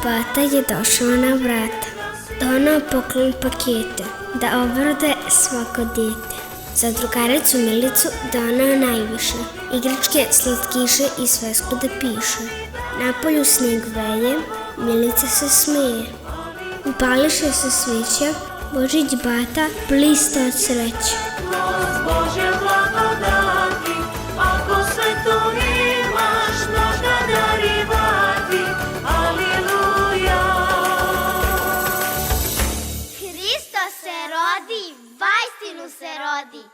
bata je došao na vrata, donao poklon pakete, da obrade svako dete. Za drugaricu Milicu donao najviše, igračke, slatkiše i svesku da piše. Napolju sneg veje, Milica se smeje. Upališe se svića, Božić bata blista od sreće. Božje blagodati, ako sve to imaš, znaš ga darivati. Aleluja. Hristos se rodi, vajstinu se rodi.